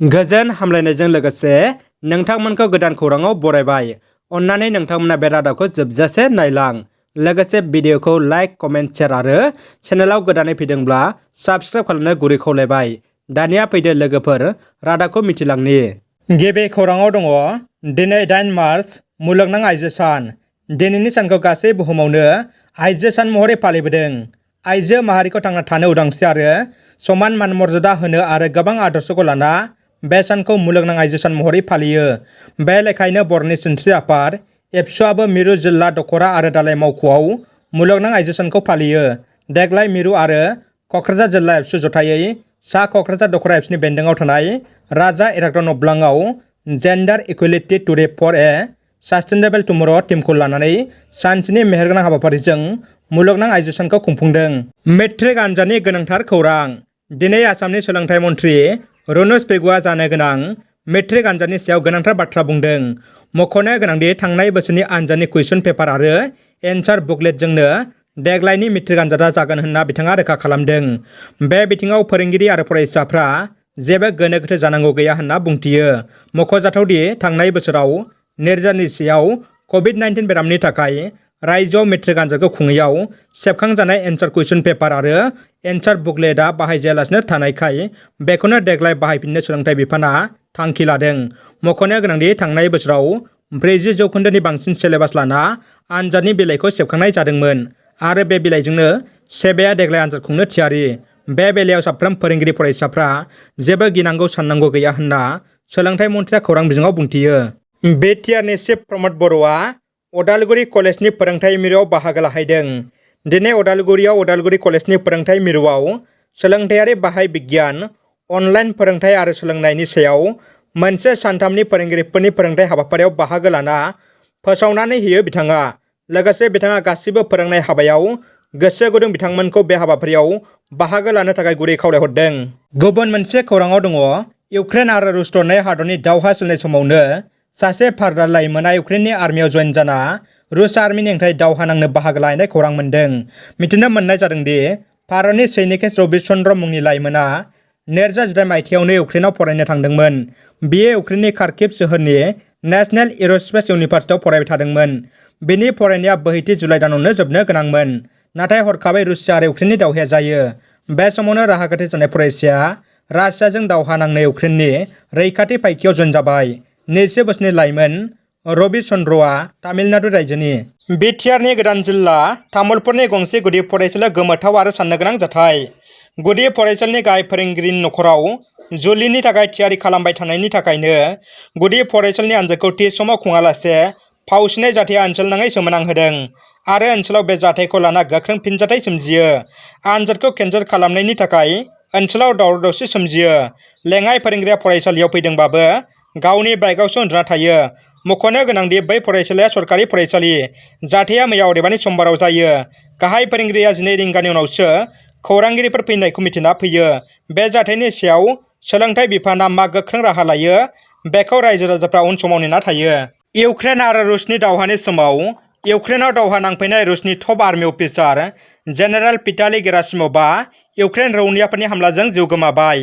गोजोन हामलायनायजों लोगोसे नोंथांमोनखौ गोदान खौराङाव बरायबाय। अन्नानै नोंथांमोना बे रादाबखौ जोबजासे नायलां। लोगोसे भिडिअखौ लाइक, कमेन्ट, शेयार आरो चेनेलाव गोदानै फैदोंब्ला साबस्क्राइब खालामनो गुरै खावलायबाय। दानिया फैदो लोगोफोर रादाबखौ मिथिलांनि। गिबि खौराङाव दङ दिनै 8 मार्च मुलुगनां आइजो सान। दिनैनि सानखौ गासै बुहुमावनो आइजो सान महरै फालिबोदों। आइजो माहारिखौ थांना थानो उदांस्रि आरो समान मान मर्यादा होनो आरो गोबां आदर्शखौ लाना बे सानखौ मुलुगनां आइजो सान महरै फालियो। बे लेखायैनो बर'नि सोद्रोमसि आफाद एबसुआबो मिरु जिल्ला दख'रा आरो दालाइ मावख'आव मुलुगनां आइजो सानखौ फालियो। देग्लाय मिरु आरो क'क्राझार जिल्ला एबसु जथायै सा क'क्राझार दख'रा एबसुनि बेन्दोङाव थानाय राजा इरागदाव नब्लाङाव जेन्डार इकुवेलिटि टुडे फर ए सास्टेनेबल टुमर' टीमखौ लानानै सानसेनि मेहेरगोनां हाबाफारिजों मुलुगनां आइजो सानखौ खुंफुंदों। मेट्रिक आनजादनि गोनांथार खौरां। दिनै आसामनि सोलोंथाइ मन्थ्रि रुनुज पेगुआ जानो गोनां मेट्रिक आनजादनि सायाव गोनांथार बाथ्रा बुंदों। मख'नो गोनांदि थांनाय बोसोरनि आनजादनि कुइसन पेपार आरो एन्सार बुकलेटजोंनो देग्लायनि मेट्रिक आनजादा जागोन होनना बिथाङा रोखा खालामदों। बे बिथिङाव फोरोंगिरि आरो फरायसाफ्रा जेबो गोनो गोथो जानांगौ गैया होनना बुंथियो। मख'जाथावदि थांनाय बोसोराव नोजोरनिसेयाव कभिड-19 बेरामनि थाखाय रायजोआव मेट्रिक आनजादखौ खुङैयाव सेबखांजानाय एन्सार कुइसन पेपार आरो एन्सार बुकलेटआ बाहायजायालासिनो थानायखाय बेखौनो देग्लाय बाहायफिननो सोलोंथाइ बिफाना थांखि लादों। मख'नो गोनांदि थांनाय बोसोराव 40% बांसिन सिलेबास लाना आनजादनि बिलाइखौ सेबखांनाय जादोंमोन आरो बे बिलाइजोंनो सेबाया देग्लाय आनजाद खुंनो थियारि। बे बेलायाव साफ्रोम फोरोंगिरि फरायसाफ्रा जेबो गिनांगौ साननांगौ गैया होनना सोलोंथाइ मन्थ्रिया खौरां बिजोङाव बुंथियो। BTRनि चिफ प्रमद बर'आ अदालगुरि कलेजनि फोरोंथाइ मिरुआव बाहागो लाहैदों। दिनै अदालगुरियाव अदालगुरि कलेजनि फोरोंथाइ मिरुआव सोलोंथायारि बाहाय बिगियान, अनलाइन फोरोंथाइ आरो सोलोंनायनि सायाव मोनसे सानथामनि फोरोंगिरिफोरनि फोरोंथाइ हाबाफारियाव बाहागो लाना फोसावनानै होयो बिथाङा। लोगोसे बिथाङा गासिबो फोरोंनाय हाबायाव गोसो गुदुं बिथांमोनखौ बे हाबाफारियाव बाहागो लानो थाखाय गुरै खावलायहरदों। गुबुन मोनसे खौराङाव दङ इउक्रेन आरो रुस दरनै हादरनि दावहा सोलिनाय समावनो सासे भारतारि लाइमोना इउक्रेननि आर्मियाव जइन जाना रुस आर्मिनि हेंथायै दावहा नांनो बाहागो लानाय खौरां मोन्दों। मिथिनो मोननाय जादोंदि भारतनि सैनिकेश रबि चन्द्र मुंनि लाइमोना 2018 मायथाइयावनो इउक्रेनाव फरायनो थांदोंमोन। बियो इउक्रेननि खार्किभ सोहोरनि नेशनेल एर'स्पेस इउनिभार्सिटियाव फरायबाय थादोंमोन। बिनि फरायनाया बोहैथि जुलाइ दानावनो जोबनो गोनांमोन। नाथाय हरखाबै रुसिया आरो इउक्रेननि दावहाया जायो। बे समावनो राहा गोथे जानाय फरायसाया रासियाजों दावहा नांनो इउक्रेननि रैखाथि पाइकियाव जइन जाबाय। 20 बोसोरनि लाइमोन रबि चन्द्रआ तामिलनाडु रायजोनि BTRनि गोदान जिल्ला तामुलपुरनि गंसे गुदि फरायसालियाव गोमोथाव आरो साननो गोनां जाथाय। गुदि फरायसालिनि गाहाय फोरोंगिरिनि नखराव जुलिनि थाखाय थियारि खालामबाय थानायनि थाखायनो गुदि फरायसालिनि आनजादखौ थि समाव खुङालासे फावसिनाय जाथाया ओनसोलनाङै सोमोनांहोदों आरो ओनसोलाव बे जाथायखौ लाना गोख्रों फिनजाथाय सोमजियो। आनजादखौ केनसेल खालामनायनि थाखाय ओनसोलाव दावराव दावसि सोमजियो। लेङाइ फोरोंगिरिया फरायसालियाव फैदोंबाबो गावनि बाइकआवसो उन्दुना थायो। मख'नो गोनांदि बै फरायसालिया सरकारि फरायसालि। जाथाया मैया अदेबानि समबाराव जायो। गाहाय फोरोंगिरिया 12 रिंगानि उनावसो खौरांगिरिफोर फैनायखौ मिथिना फैयो। बे जाथायनि सायाव सोलोंथाइ बिफाना मा गोख्रों राहा लायो बेखौ रायजो राजाफ्रा उन समाव नेना थायो। इउक्रेन आरो रुसनि दावहानि समाव इउक्रेनाव दावहा नांफैनाय रुसनि टप आर्मि अफिसार जेनेरेल भिटाली गेरासिमभआ इउक्रेन रौनियाफोरनि हामलाजों जिउ गोमाबाय।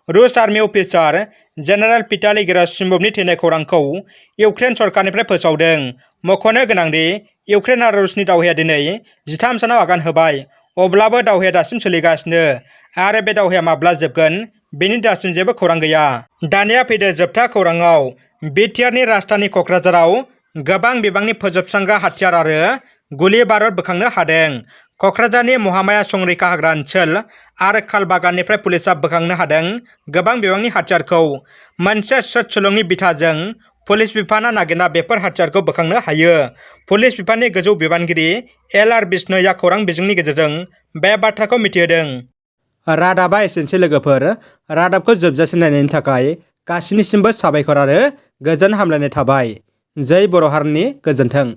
रुस आर्मि अफिसार जेनेरेल भिटाली गेरासिमभनि थैनाय खौरांखौ इउक्रेन सरकारनिफ्राय फोसावदों। मख'नो गोनांदि इउक्रेन आरो रुसनि दावहाया दिनै 13 सानाव आगान होबाय। अब्लाबो दावहाया दासिम सोलिगासिनो आरो बे दावहाया माब्ला जोबगोन बेनि दासिम जेबो खौरां गैया। दानिया फैदो जोबथा खौराङाव। BTRनि राजधानि क'क्राझाराव गोबां बिबांनि फोजोबस्रांग्रा हाथियार आरो गुलि बारुद बोखांनो हादों। क'क्राझारनि महामाया संरैखा हाग्रा ओनसोल आरो खालबागाननिफ्राय पुलिसआ बोखांनो हादों गोबां बिबांनि हाथियारखौ। मोनसे स्रोद सुलुंनि बिथाजों पुलिस बिफाना नागिरना बेफोर हाथियारखौ बोखांनो हायो। पुलिस बिफाननि गोजौ बिबानगिरि LR बिष्णोया खौरां बिजोंनि गेजेरजों बे बाथ्राखौ मिथिहोदों। रादाबा एसेनोसै लोगोफोर। रादाबखौ जोबजासे नायनायनि थाखाय गासिनिसिमबो साबायखर आरो गोजोन हामलायनाय थाबाय। जै बर' हारिनि गोजोन्थों।